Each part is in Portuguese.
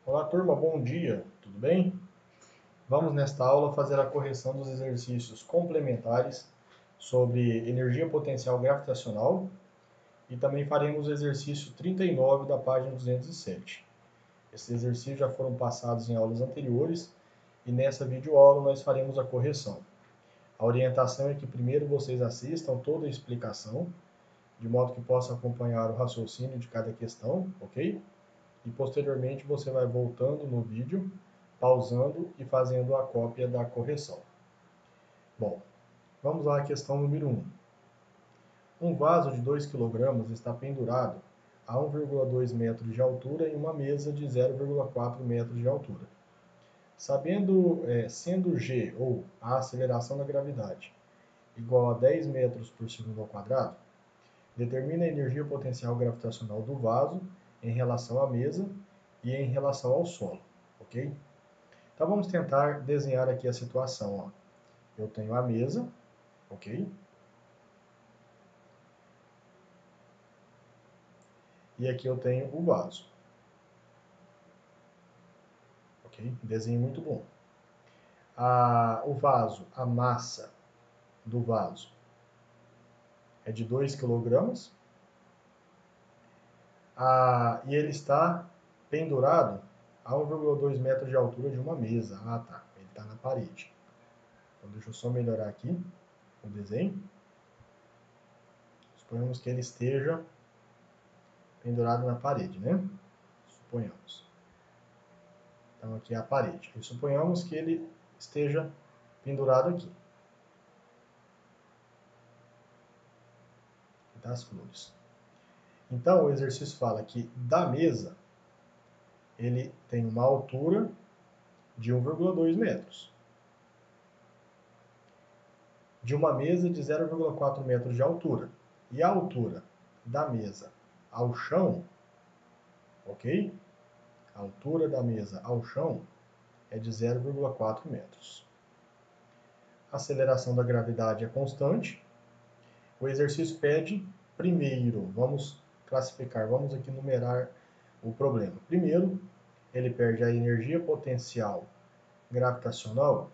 Olá, turma, bom dia, tudo bem? Vamos nesta aula fazer a correção dos exercícios complementares sobre energia potencial gravitacional e também faremos o exercício 39 da página 207. Esses exercícios já foram passados em aulas anteriores e nessa videoaula nós faremos a correção. A orientação é que primeiro vocês assistam toda a explicação, de modo que possam acompanhar o raciocínio de cada questão, ok? E posteriormente você vai voltando no vídeo, pausando e fazendo a cópia da correção. Bom, vamos lá à questão número 1. Um vaso de 2 kg está pendurado a 1,2 metros de altura em uma mesa de 0,4 metros de altura. Sendo g, ou a aceleração da gravidade, igual a 10 metros por segundo ao quadrado, determina a energia potencial gravitacional do vaso em relação à mesa e em relação ao solo, ok? Então vamos tentar desenhar aqui a situação. Ó. Eu tenho a mesa, ok? E aqui eu tenho o vaso, ok? Desenho muito bom. O vaso, a massa do vaso é de 2 kg. E ele está pendurado a 1,2 metros de altura de uma mesa. Ah, tá. Ele está na parede. Então deixa eu só melhorar aqui o desenho. Suponhamos que ele esteja pendurado na parede, né? Suponhamos. Então aqui é a parede. E suponhamos que ele esteja pendurado aqui. Das flores. Então o exercício fala que da mesa ele tem uma altura de 1,2 metros. De uma mesa de 0,4 metros de altura. E a altura da mesa ao chão, ok? A altura da mesa ao chão é de 0,4 metros. A aceleração da gravidade é constante. O exercício pede, primeiro, vamos classificar, vamos aqui numerar o problema. Primeiro, ele perde a energia potencial gravitacional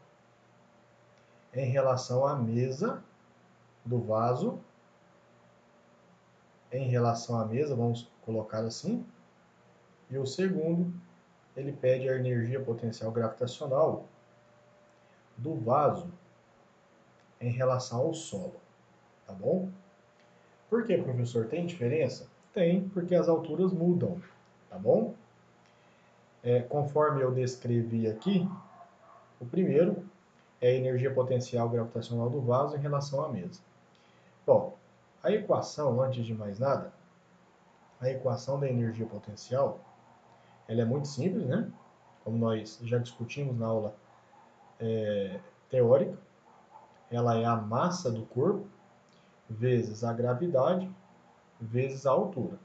em relação à mesa do vaso, em relação à mesa, vamos colocar assim. E o segundo, ele pede a energia potencial gravitacional do vaso em relação ao solo, tá bom? Por que, professor? Tem diferença? Tem, porque as alturas mudam, tá bom? Conforme eu descrevi aqui, o primeiro é a energia potencial gravitacional do vaso em relação à mesa. Bom, a equação, antes de mais nada, a equação da energia potencial, ela é muito simples, né? Como nós já discutimos na aula teórica, ela é a massa do corpo vezes a gravidade vezes a altura.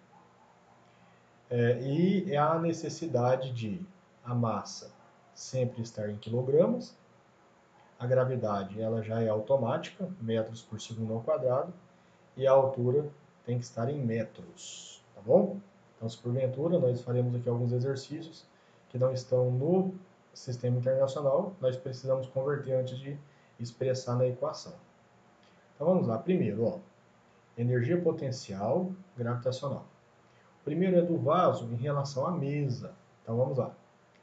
E é a necessidade de a massa sempre estar em quilogramas, a gravidade ela já é automática, metros por segundo ao quadrado, e a altura tem que estar em metros, tá bom? Então, se porventura nós faremos aqui alguns exercícios que não estão no sistema internacional, nós precisamos converter antes de expressar na equação. Então vamos lá, primeiro, ó, energia potencial gravitacional. O primeiro é do vaso em relação à mesa. Então vamos lá,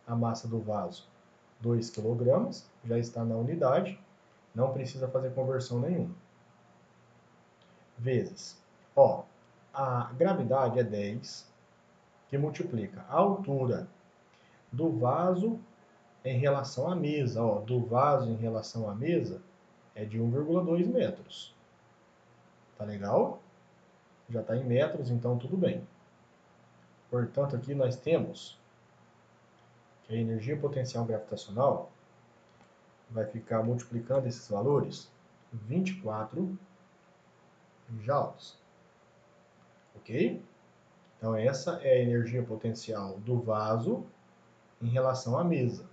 a massa do vaso, 2 kg, já está na unidade, não precisa fazer conversão nenhuma. Vezes, ó, a gravidade é 10, que multiplica a altura do vaso em relação à mesa. Ó, do vaso em relação à mesa é de 1,2 metros. Tá legal? Já está em metros, então tudo bem. Portanto, aqui nós temos que a energia potencial gravitacional vai ficar multiplicando esses valores 24 joules. Ok? Então, essa é a energia potencial do vaso em relação à mesa.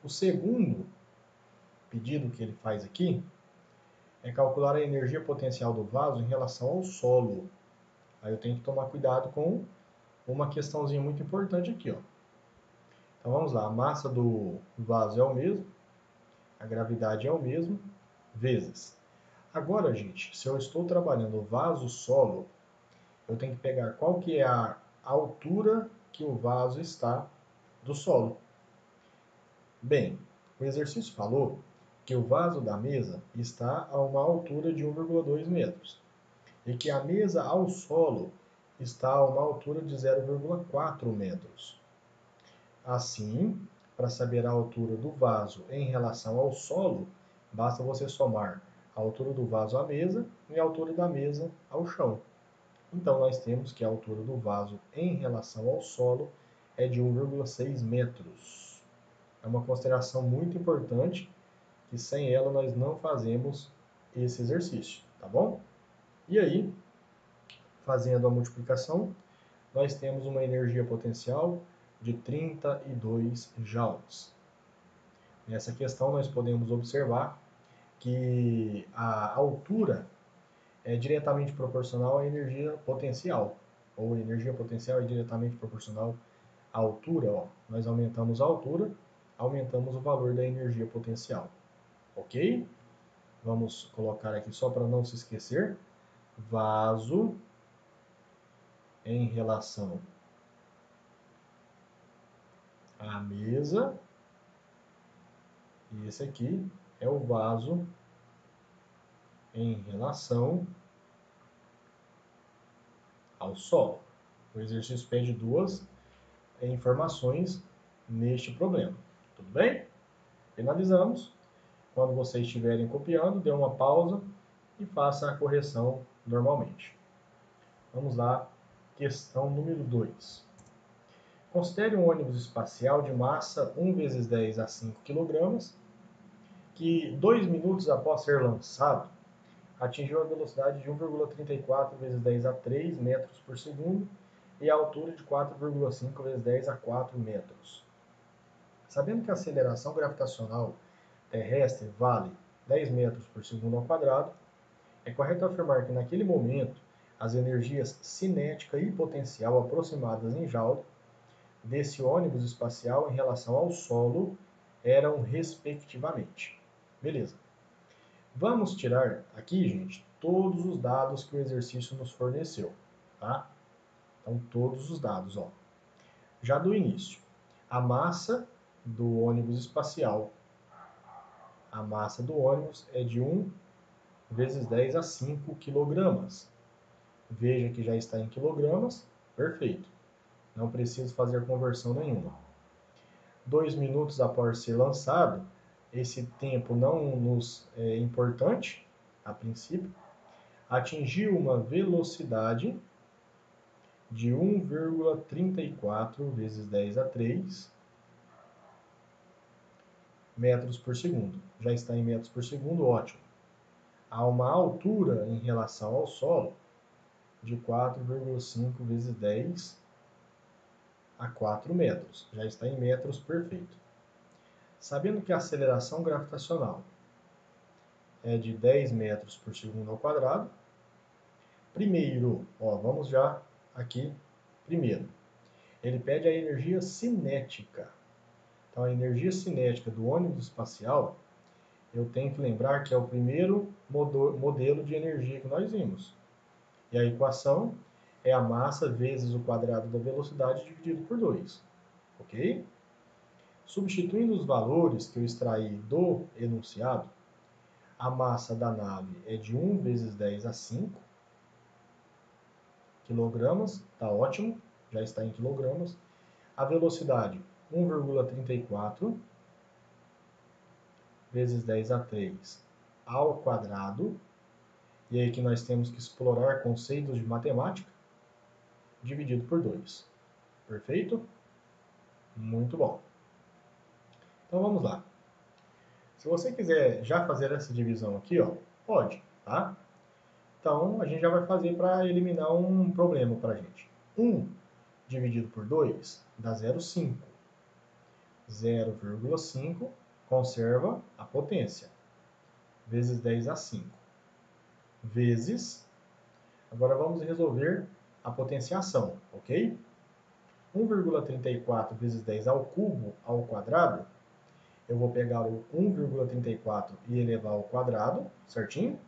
O segundo pedido que ele faz aqui é calcular a energia potencial do vaso em relação ao solo. Aí eu tenho que tomar cuidado com uma questãozinha muito importante aqui, ó. Então vamos lá, a massa do vaso é o mesmo, a gravidade é o mesmo, vezes. Agora, gente, se eu estou trabalhando o vaso solo, eu tenho que pegar qual que é a altura que o vaso está do solo. Bem, o exercício falou que o vaso da mesa está a uma altura de 1,2 metros e que a mesa ao solo está a uma altura de 0,4 metros. Assim, para saber a altura do vaso em relação ao solo, basta você somar a altura do vaso à mesa e a altura da mesa ao chão. Então, nós temos que a altura do vaso em relação ao solo é de 1,6 metros. É uma consideração muito importante que sem ela nós não fazemos esse exercício, tá bom? E aí, fazendo a multiplicação, nós temos uma energia potencial de 32 joules. Nessa questão nós podemos observar que a altura é diretamente proporcional à energia potencial, ou a energia potencial é diretamente proporcional à altura. Ó. Nós aumentamos a altura, aumentamos o valor da energia potencial. Ok? Vamos colocar aqui só para não se esquecer. Vaso em relação à mesa. E esse aqui é o vaso em relação ao solo. O exercício pede duas informações neste problema. Tudo bem? Finalizamos. Quando vocês estiverem copiando, dê uma pausa e faça a correção normalmente. Vamos lá, questão número 2. Considere um ônibus espacial de massa 1 vezes 10 a 5 kg, que 2 minutos após ser lançado, atingiu a velocidade de 1,34 vezes 10 a 3 metros por segundo e a altura de 4,5 vezes 10 a 4 metros. Sabendo que a aceleração gravitacional terrestre vale 10 metros por segundo ao quadrado, é correto afirmar que naquele momento as energias cinética e potencial aproximadas em Joule desse ônibus espacial em relação ao solo eram respectivamente. Beleza. Vamos tirar aqui, gente, todos os dados que o exercício nos forneceu, tá? Então, todos os dados, ó. Já do início, a massa do ônibus espacial. A massa do ônibus é de 1 vezes 10 a 5 quilogramas. Veja que já está em quilogramas, perfeito. Não preciso fazer conversão nenhuma. 2 minutos após ser lançado, esse tempo não nos é importante, a princípio, atingiu uma velocidade de 1,34 vezes 10 a 3 metros por segundo. Já está em metros por segundo, ótimo. Há uma altura em relação ao solo de 4,5 vezes 10 a 4 metros. Já está em metros, perfeito. Sabendo que a aceleração gravitacional é de 10 metros por segundo ao quadrado, primeiro, ó, vamos já aqui, primeiro, ele pede a energia cinética. Então, a energia cinética do ônibus espacial, eu tenho que lembrar que é o primeiro modelo de energia que nós vimos. E a equação é a massa vezes o quadrado da velocidade dividido por 2. Ok? Substituindo os valores que eu extraí do enunciado, a massa da nave é de 1 vezes 10 a 5 quilogramas, está ótimo, já está em quilogramas. A velocidade, 1,34 vezes 10 a 3 ao quadrado. E aí que nós temos que explorar conceitos de matemática, dividido por 2. Perfeito? Muito bom. Então vamos lá. Se você quiser já fazer essa divisão aqui, ó, pode, tá? Então a gente já vai fazer para eliminar um problema para a gente. 1 dividido por 2 dá 0,5. 0,5 conserva a potência, vezes 10 a 5. Vezes, agora vamos resolver a potenciação, ok? 1,34 vezes 10 ao cubo ao quadrado, eu vou pegar o 1,34 e elevar ao quadrado, certinho?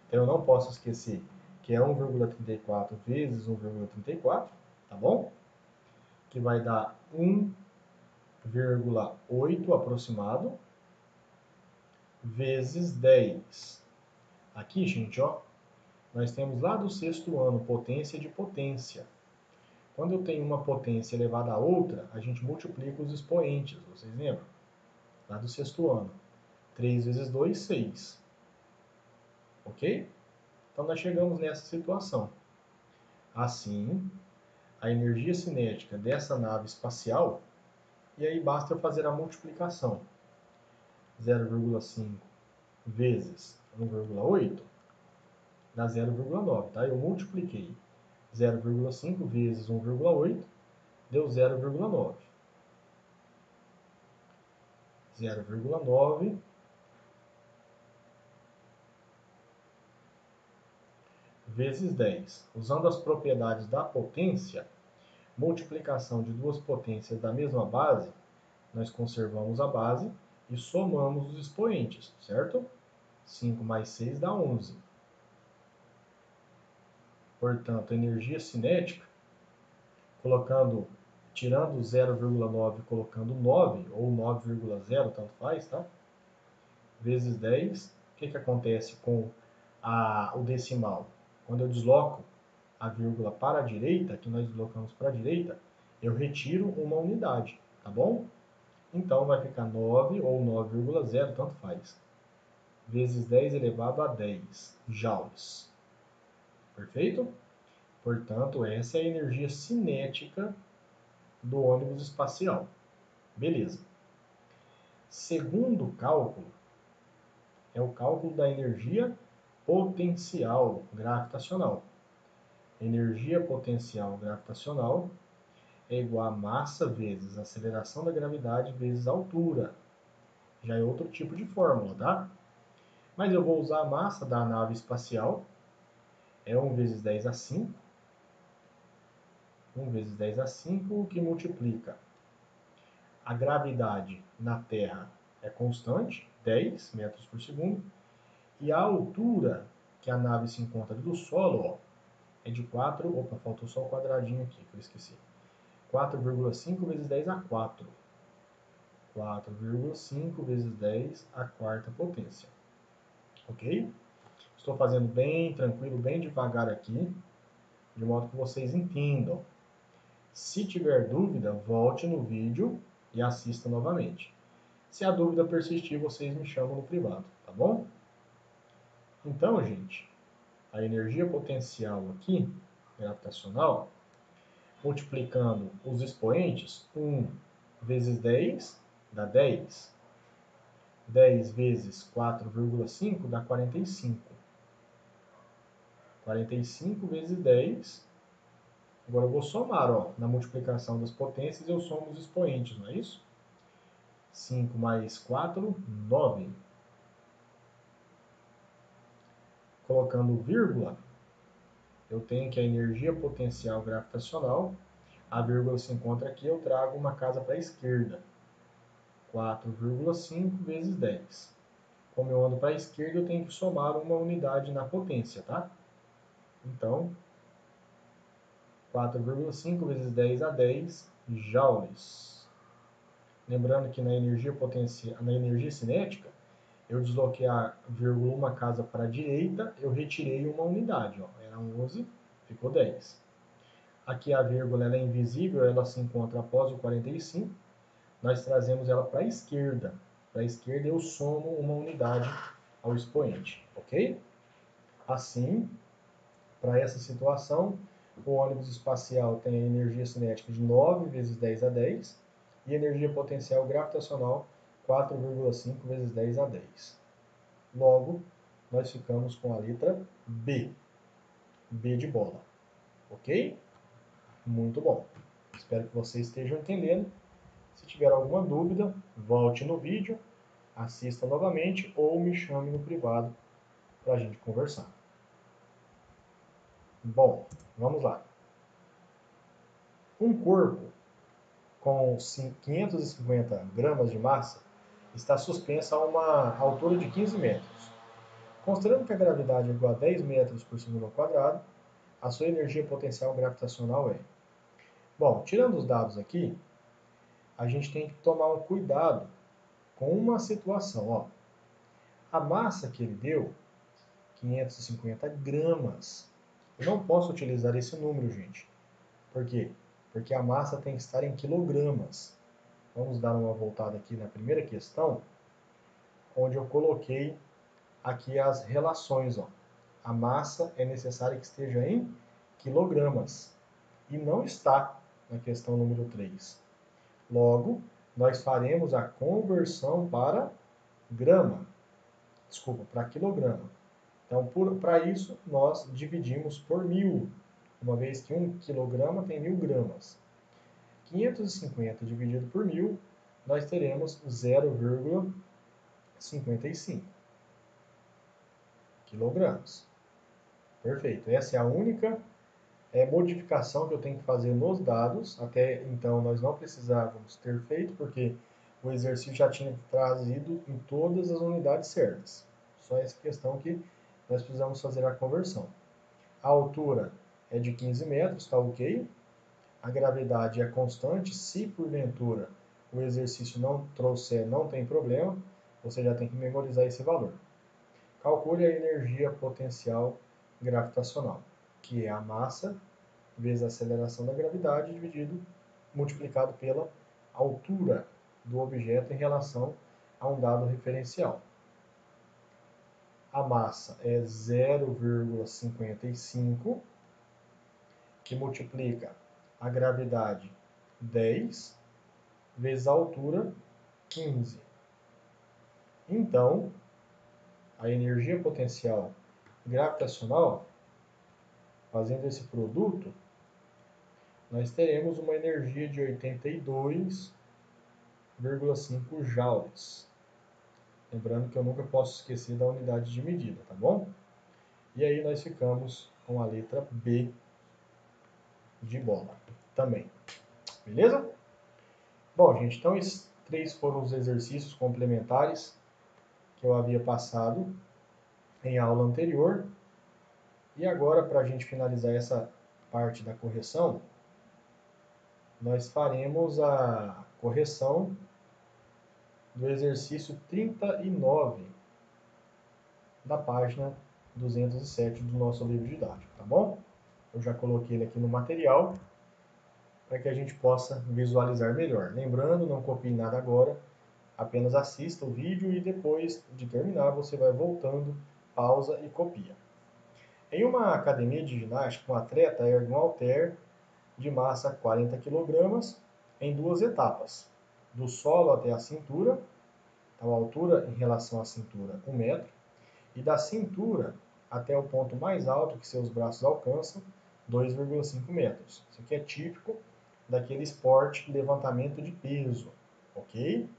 Então eu não posso esquecer que é 1,34 vezes 1,34, tá bom? Que vai dar 1,8 aproximado vezes 10. Aqui, gente, ó, nós temos lá do sexto ano potência de potência. Quando eu tenho uma potência elevada a outra, a gente multiplica os expoentes, vocês lembram? Lá do sexto ano. 3 vezes 2, 6. Ok? Então nós chegamos nessa situação. Assim, a energia cinética dessa nave espacial, e aí basta eu fazer a multiplicação. 0,5 vezes 1,8 dá 0,9, tá? Eu multipliquei 0,5 vezes 1,8 deu 0,9. 0,9 vezes 10. Usando as propriedades da potência, multiplicação de duas potências da mesma base, nós conservamos a base e somamos os expoentes, certo? 5 mais 6 dá 11. Portanto, a energia cinética, tirando 0,9 e colocando 9, ou 9,0, tanto faz, tá? Vezes 10, o que acontece com o decimal? Quando eu desloco a vírgula para a direita, que nós deslocamos para a direita, eu retiro uma unidade, tá bom? Então vai ficar 9 ou 9,0, tanto faz. Vezes 10 elevado a 10 joules. Perfeito? Portanto, essa é a energia cinética do ônibus espacial. Beleza. Segundo cálculo é o cálculo da energia potencial gravitacional. Energia potencial gravitacional é igual a massa vezes a aceleração da gravidade vezes a altura. Já é outro tipo de fórmula, tá? Mas eu vou usar a massa da nave espacial. É 1 vezes 10 a 5. 1 vezes 10 a 5, que multiplica. A gravidade na Terra é constante, 10 metros por segundo. E a altura que a nave se encontra do solo, ó, é de 4... Opa, faltou só o quadradinho aqui, que eu esqueci. 4,5 vezes 10 a 4. 4,5 vezes 10 a quarta potência. Ok? Estou fazendo bem tranquilo, bem devagar aqui, de modo que vocês entendam. Se tiver dúvida, volte no vídeo e assista novamente. Se a dúvida persistir, vocês me chamam no privado, tá bom? Então, gente, a energia potencial aqui, gravitacional, multiplicando os expoentes, 1 vezes 10 dá 10. 10 vezes 4,5 dá 45. 45 vezes 10. Agora eu vou somar, ó, na multiplicação das potências eu somo os expoentes, não é isso? 5 mais 4, 9. Colocando vírgula, eu tenho que a energia potencial gravitacional, a vírgula se encontra aqui, eu trago uma casa para a esquerda. 4,5 vezes 10. Como eu ando para a esquerda, eu tenho que somar uma unidade na potência, tá? Então, 4,5 vezes 10 a 10 joules. Lembrando que na energia cinética, eu desloquei a vírgula uma casa para a direita, eu retirei uma unidade, ó, era 11, ficou 10. Aqui a vírgula ela é invisível, ela se encontra após o 45, nós trazemos ela para a esquerda. Para a esquerda eu somo uma unidade ao expoente, ok? Assim, para essa situação, o ônibus espacial tem a energia cinética de 9 vezes 10 a 10 e energia potencial gravitacional 4,5 vezes 10 a 10. Logo, nós ficamos com a letra B. B de bola. Ok? Muito bom. Espero que vocês estejam entendendo. Se tiver alguma dúvida, volte no vídeo, assista novamente ou me chame no privado para a gente conversar. Bom, vamos lá. Um corpo com 550 gramas de massa está suspensa a uma altura de 15 metros. Considerando que a gravidade é igual a 10 metros por segundo ao quadrado, a sua energia potencial gravitacional é... Bom, tirando os dados aqui, a gente tem que tomar um cuidado com uma situação. Ó. A massa que ele deu, 550 gramas. Eu não posso utilizar esse número, gente. Por quê? Porque a massa tem que estar em quilogramas. Vamos dar uma voltada aqui na primeira questão, onde eu coloquei aqui as relações. Ó. A massa é necessário que esteja em quilogramas e não está na questão número 3. Logo, nós faremos a conversão para grama, para quilograma. Então, para isso, nós dividimos por 1000, uma vez que 1 quilograma tem 1000 gramas. 550 dividido por 1000, nós teremos 0,55 quilogramas. Perfeito. Essa é a única modificação que eu tenho que fazer nos dados. Até então, nós não precisávamos ter feito, porque o exercício já tinha trazido em todas as unidades certas. Só essa questão que nós precisamos fazer a conversão. A altura é de 15 metros, está ok. A gravidade é constante. Se porventura o exercício não trouxer, não tem problema. Você já tem que memorizar esse valor. Calcule a energia potencial gravitacional, que é a massa vezes a aceleração da gravidade multiplicado pela altura do objeto em relação a um dado referencial. A massa é 0,55, que multiplica a gravidade 10 vezes a altura 15. Então, a energia potencial gravitacional, fazendo esse produto, nós teremos uma energia de 82,5 joules. Lembrando que eu nunca posso esquecer da unidade de medida, tá bom? E aí nós ficamos com a letra B de bola também. Beleza? Bom, gente, então esses 3 foram os exercícios complementares que eu havia passado em aula anterior. E agora, para a gente finalizar essa parte da correção, nós faremos a correção do exercício 39 da página 207 do nosso livro didático, tá bom? Eu já coloquei ele aqui no material para que a gente possa visualizar melhor. Lembrando, não copie nada agora, apenas assista o vídeo e depois de terminar você vai voltando, pausa e copia. Em uma academia de ginástica, um atleta ergue um halter de massa 40 kg em 2 etapas, do solo até a cintura, então a altura em relação à cintura 1 metro, e da cintura até o ponto mais alto que seus braços alcançam, 2,5 metros. Isso aqui é típico daquele esporte levantamento de peso, ok?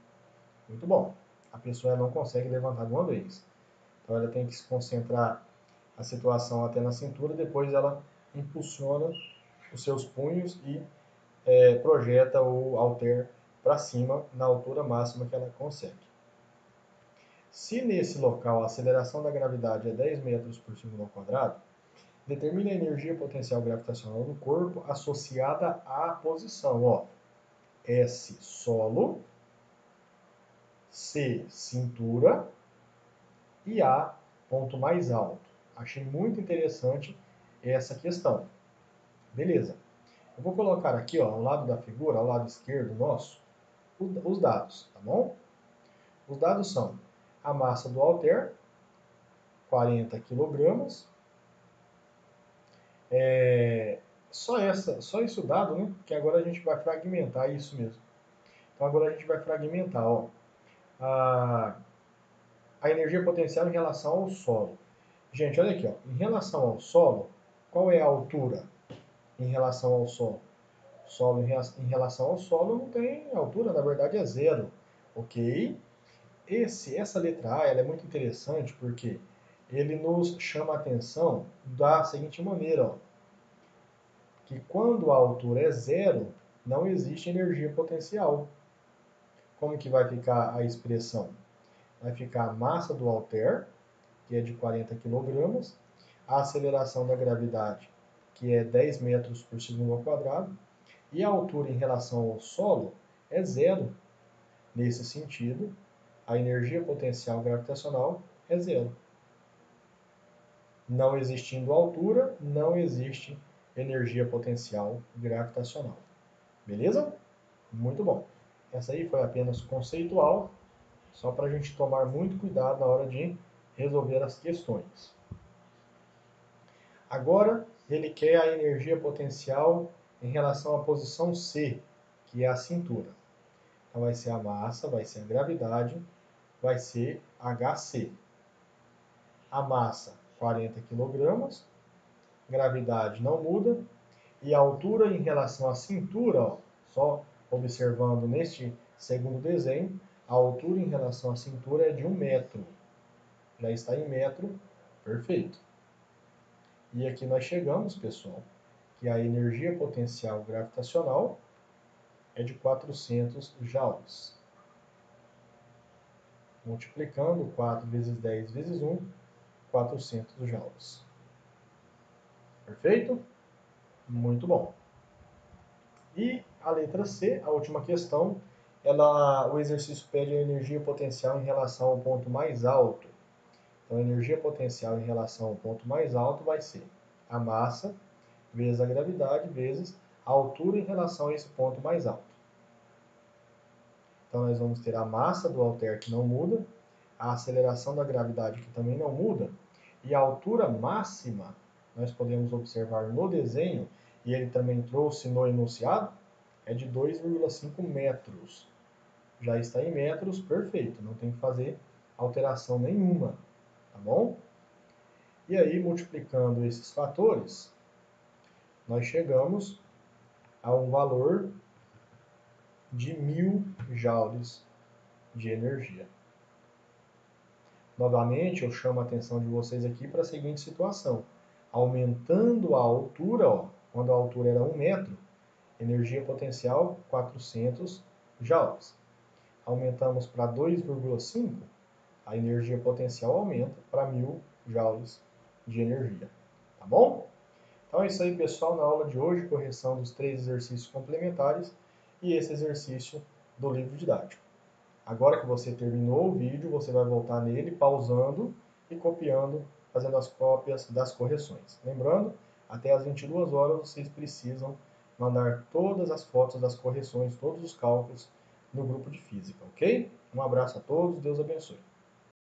Muito bom. A pessoa não consegue levantar de uma vez. Então ela tem que se concentrar a situação até na cintura, depois ela impulsiona os seus punhos e projeta o halter para cima na altura máxima que ela consegue. Se nesse local a aceleração da gravidade é 10 metros por segundo ao quadrado, determine a energia potencial gravitacional do corpo associada à posição. Ó, S, solo, C, cintura e A, ponto mais alto. Achei muito interessante essa questão. Beleza. Eu vou colocar aqui, ó, ao lado da figura, ao lado esquerdo nosso, os dados, tá bom? Os dados são a massa do halter, 40 kg. Só esse dado, né? Que agora a gente vai fragmentar isso mesmo. Então agora a gente vai fragmentar, ó, a energia potencial em relação ao solo. Gente, olha aqui, ó, em relação ao solo, qual é a altura em relação ao solo? Solo em relação ao solo não tem altura, na verdade é 0, ok? Essa letra A ela é muito interessante porque ele nos chama a atenção da seguinte maneira, ó, que quando a altura é 0, não existe energia potencial. Como que vai ficar a expressão? Vai ficar a massa do halter, que é de 40 kg, a aceleração da gravidade, que é 10 metros por segundo ao quadrado, e a altura em relação ao solo é zero. Nesse sentido, a energia potencial gravitacional é zero. Não existindo altura, não existe energia potencial gravitacional. Beleza? Muito bom. Essa aí foi apenas conceitual, só para a gente tomar muito cuidado na hora de resolver as questões. Agora, ele quer a energia potencial em relação à posição C, que é a cintura. Então, vai ser a massa, vai ser a gravidade, vai ser HC. A massa, 40 kg, gravidade não muda, e a altura em relação à cintura, ó, só observando neste segundo desenho, a altura em relação à cintura é de 1 metro. Já está em metro, perfeito. E aqui nós chegamos, pessoal, que a energia potencial gravitacional é de 400 joules. Multiplicando 4 vezes 10 vezes 1, 400 joules. Perfeito? Muito bom. E a letra C, a última questão, o exercício pede a energia potencial em relação ao ponto mais alto. Então, a energia potencial em relação ao ponto mais alto vai ser a massa vezes a gravidade vezes a altura em relação a esse ponto mais alto. Então, nós vamos ter a massa do halter que não muda, a aceleração da gravidade que também não muda, e a altura máxima, nós podemos observar no desenho, e ele também trouxe no enunciado, é de 2,5 metros. Já está em metros, perfeito, não tem que fazer alteração nenhuma, tá bom? E aí, multiplicando esses fatores, nós chegamos a um valor de 1000 joules de energia. Novamente, eu chamo a atenção de vocês aqui para a seguinte situação. Aumentando a altura, ó, quando a altura era 1 metro, energia potencial 400 joules. Aumentamos para 2,5, a energia potencial aumenta para 1000 joules de energia. Tá bom? Então é isso aí, pessoal, na aula de hoje, correção dos 3 exercícios complementares e esse exercício do livro didático. Agora que você terminou o vídeo, você vai voltar nele, pausando e copiando, fazendo as cópias das correções. Lembrando, até às 22 horas vocês precisam mandar todas as fotos das correções, todos os cálculos no grupo de física, ok? Um abraço a todos, Deus abençoe.